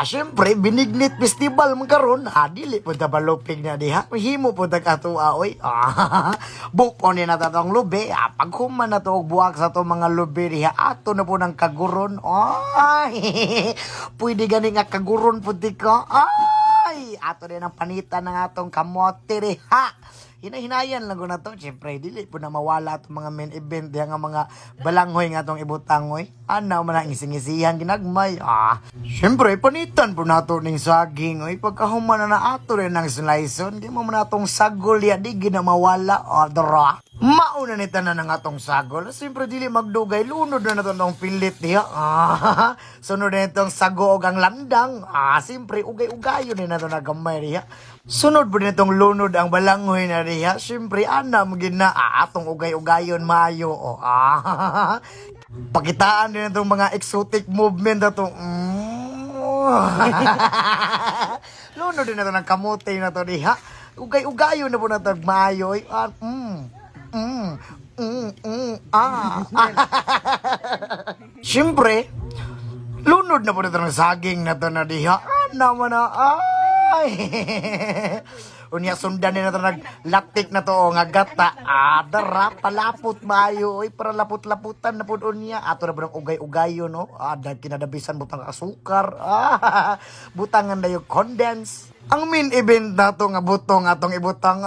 Syempre, binignit festival man karon, dili po ta balupig na diha. Himo po ta katua, oy. Buko ni na tatong lubi, paghuman na to og buwak sa to mga lubi diha, ato na po ng kaguron. Ay, pwede gani nga kaguron po di ka. Ay, ato din ang panitan ng atong kamote diha. Hinahinayan lang ko na to. Siyempre, dili po na mawala itong mga main event. Diyan nga mga balanghoy nga itong ibutangoy. Ano man ang ising-isihan ginagmay. Siyempre, panitan po na ito ng saging. Oy, pagkahuman na ato rin ng slicon. Di mo na itong sagol ya. Di gina mawala. Dara. Mauna nita na ng atong sagol. Siyempre, dili magdugay. Lunod na ito ng pilit niya. Sunod na itong sago o ang landang. Siyempre, ugay-ugayo na ito na gamay niya. Sunod po nitong lunod ang balanghoy na riya. Siyempre, anam gina. Atong ugay-ugayon mayo. Pakitaan din itong mga exotic movement na itong lunod din ito ng kamote na ito riya. Ugay-ugayon na po na itong mayo. Siyempre, lunod na po nito ng saging na ito na riya. Naman na, ay, unya sundan na ito naglatik na to nga gata. Dara, palapot mayo. Oy, para lapot-laputan na po unya. Ato na po ng ugay-ugayo, no? Kinadabisan butang asukar. Butangan na yung condense. Ang main event na to nga butong atong ibutang.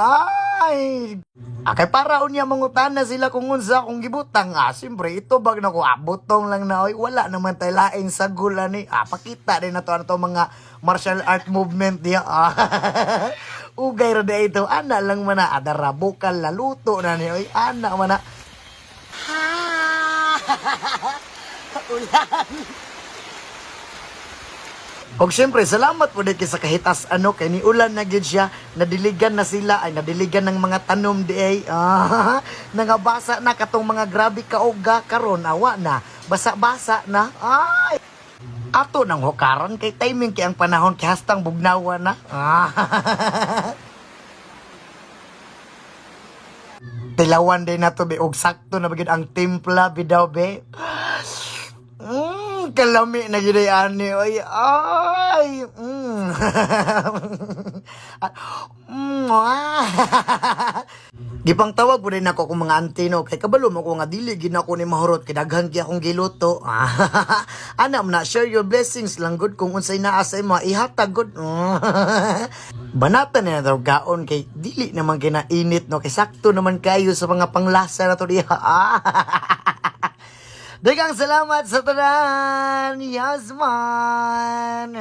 Ay, kay para unya mangutan na sila kung unsa kung gibutang. Siyempre, ito bag na ko, butong lang na, oy, wala naman tayo laing sa gula ni. Pakita din na to, ano to mga martial art movement niya. Ugay ra ito, ana lang man na, adara, bukal, laluto na niya, oy, ana man na. Ulan. Og siyempre, salamat po din sa kahitas kay ni ulan na gid siya, nadiligan na sila, ay nadiligan ng mga tanom di ay. Nangabasa na katong mga grabe kaoga karon awa na, basa-basa na. Ay, ato nang hukaran kay timing kay ang panahon kay hastang bugnawa na. Tilawan din na to be og sakto na bagid ang timpla bidaw be. Kalami na gid ani oy. Ay. Gipang tawag po rin ako kung mga antino kay kabalo mo ko nga dili gid ako ni mahurot kay daghan kay akong giluto. Anam na share your blessings lang good kung unsay naa sa imo ihatag good. Banatan na daw gaon kay dili naman kinainit no kay sakto naman kayo sa mga panglasa na to diha. Daghang salamat sa tanan, Yasman.